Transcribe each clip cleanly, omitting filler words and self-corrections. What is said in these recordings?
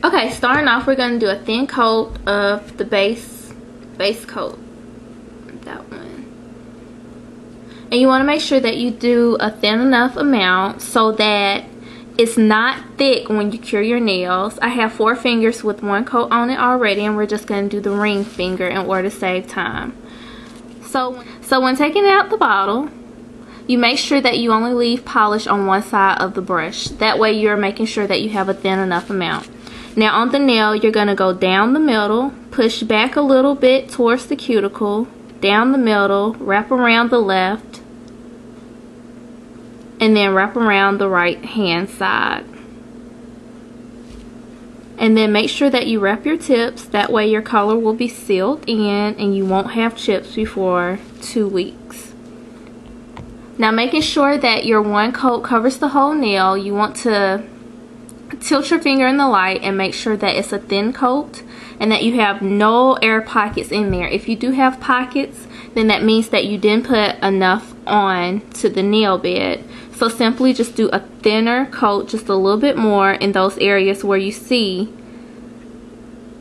Okay, starting off, we're going to do a thin coat of the base coat. That one. And you want to make sure that you do a thin enough amount so that it's not thick when you cure your nails. I have 4 fingers with 1 coat on it already, and we're just going to do the ring finger in order to save time. So when taking out the bottle, you make sure that you only leave polish on one side of the brush. That way you're making sure that you have a thin enough amount. Now on the nail, you're going to go down the middle, push back a little bit towards the cuticle, down the middle, wrap around the left, and then wrap around the right hand side. And then make sure that you wrap your tips. That way your color will be sealed in and you won't have chips before 2 weeks. Now making sure that your 1 coat covers the whole nail, you want to tilt your finger in the light and make sure that it's a thin coat and that you have no air pockets in there. If you do have pockets, then that means that you didn't put enough on to the nail bed. So simply just do a thinner coat, just a little bit more in those areas where you see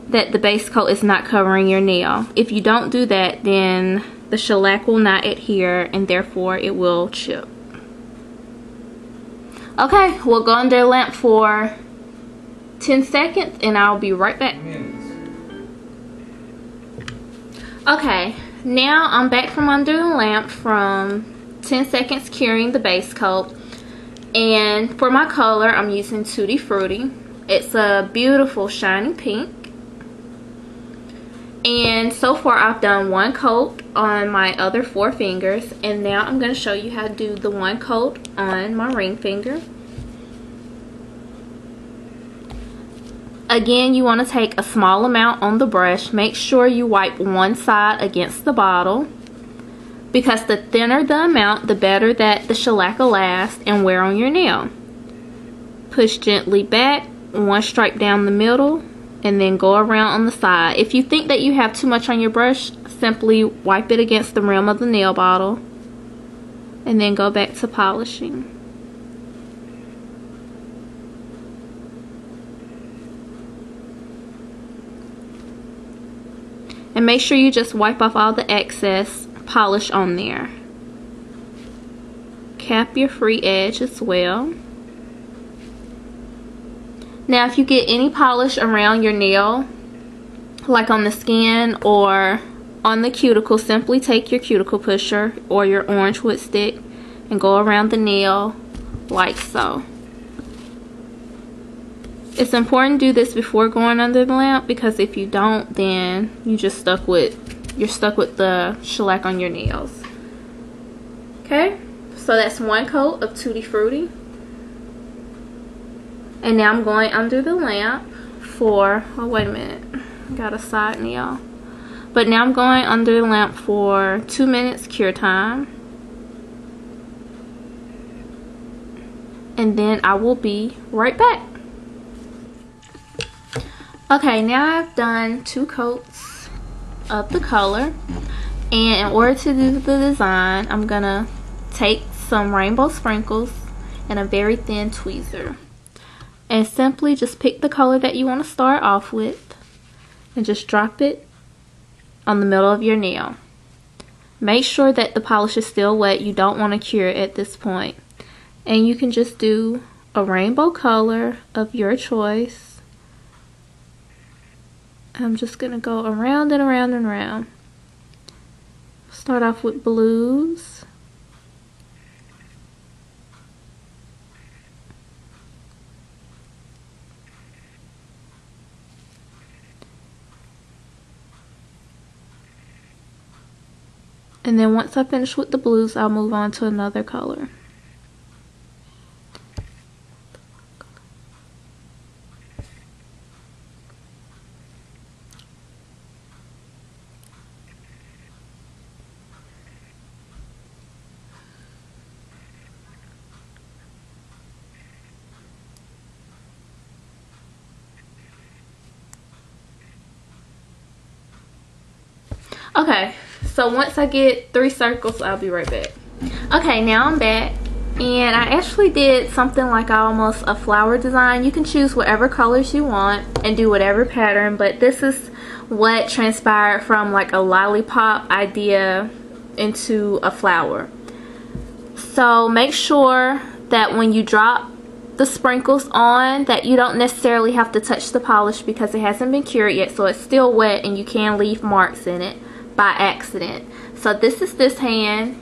that the base coat is not covering your nail. If you don't do that, then the shellac will not adhere and therefore it will chip. Okay, we'll go under the lamp for 10 seconds and I'll be right back. Okay, now I'm back from under the lamp from 10 seconds curing the base coat. And for my color, I'm using Tuti Fruti. It's a beautiful shiny pink. And so far I've done 1 coat on my other 4 fingers, and now I'm going to show you how to do the 1 coat on my ring finger. Again, you want to take a small amount on the brush. Make sure you wipe one side against the bottle, because the thinner the amount, the better that the shellac will last and wear on your nail. Push gently back, 1 stripe down the middle, and then go around on the side. If you think that you have too much on your brush, simply wipe it against the rim of the nail bottle and then go back to polishing. And make sure you just wipe off all the excess polish on there. Cap your free edge as well. Now if you get any polish around your nail, like on the skin or on the cuticle, simply take your cuticle pusher or your orange wood stick and go around the nail like so. It's important to do this before going under the lamp, because if you don't, then you're stuck with the shellac on your nails. Okay, so that's 1 coat of Tuti Fruti. And now I'm going under the lamp for, oh wait a minute, I got a side nail. But now I'm going under the lamp for 2 minutes cure time. And then I will be right back. Okay, now I've done 2 coats of the color. And in order to do the design, I'm gonna take some rainbow sprinkles and a very thin tweezer. And simply just pick the color that you want to start off with and just drop it on the middle of your nail. Make sure that the polish is still wet. You don't want to cure it at this point. And you can just do a rainbow color of your choice. I'm just going to go around and around and around. Start off with blues. And then once I finish with the blues, I'll move on to another color. Okay, so once I get 3 circles, I'll be right back. Okay, now I'm back, And I actually did something like almost a flower design. You can choose whatever colors you want and do whatever pattern, but this is what transpired from like a lollipop idea into a flower. So make sure that when you drop the sprinkles on that you don't necessarily have to touch the polish because it hasn't been cured yet, so it's still wet and you can leave marks in it by accident. So this is this hand,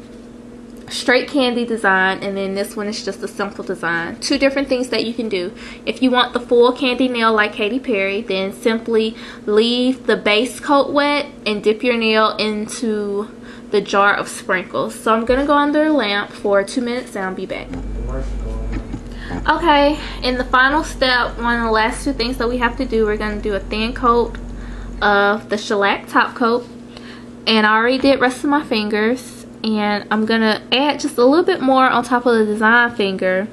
straight candy design, and then this one is just a simple design. Two different things that you can do. If you want the full candy nail like Katy Perry, then simply leave the base coat wet and dip your nail into the jar of sprinkles. So I'm gonna go under a lamp for 2 minutes and I'll be back. Okay, in the final step, one of the last two things that we have to do, we're going to do a thin coat of the Shellac Top Coat. And I already did rest of my fingers, and I'm going to add just a little bit more on top of the design finger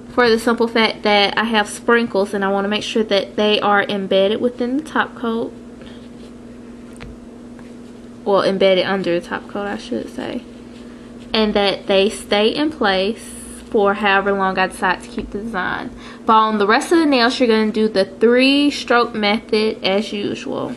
for the simple fact that I have sprinkles and I want to make sure that they are embedded within the top coat. Well, embedded under the top coat, I should say. And that they stay in place for however long I decide to keep the design. But on the rest of the nails, you're going to do the 3-stroke method as usual.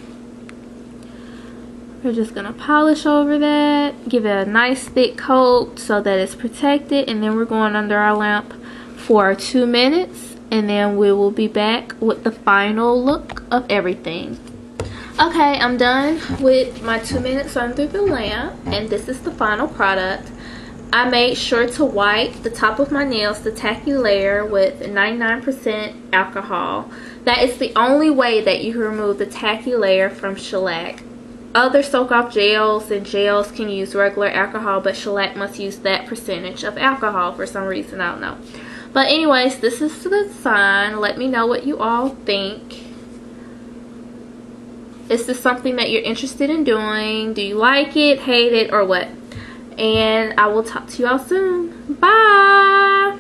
We're just going to polish over that, give it a nice thick coat so that it's protected, and then we're going under our lamp for 2 minutes, and then we will be back with the final look of everything. Okay, I'm done with my 2 minutes under the lamp, and this is the final product. I made sure to wipe the top of my nails, the tacky layer, with 99% alcohol. That is the only way that you can remove the tacky layer from shellac. Other soak-off gels and gels can use regular alcohol, but shellac must use that percentage of alcohol for some reason, I don't know. But anyways, this is the design. Let me know what you all think. Is this something that you're interested in doing? Do you like it, hate it, or what? And I will talk to you all soon. Bye!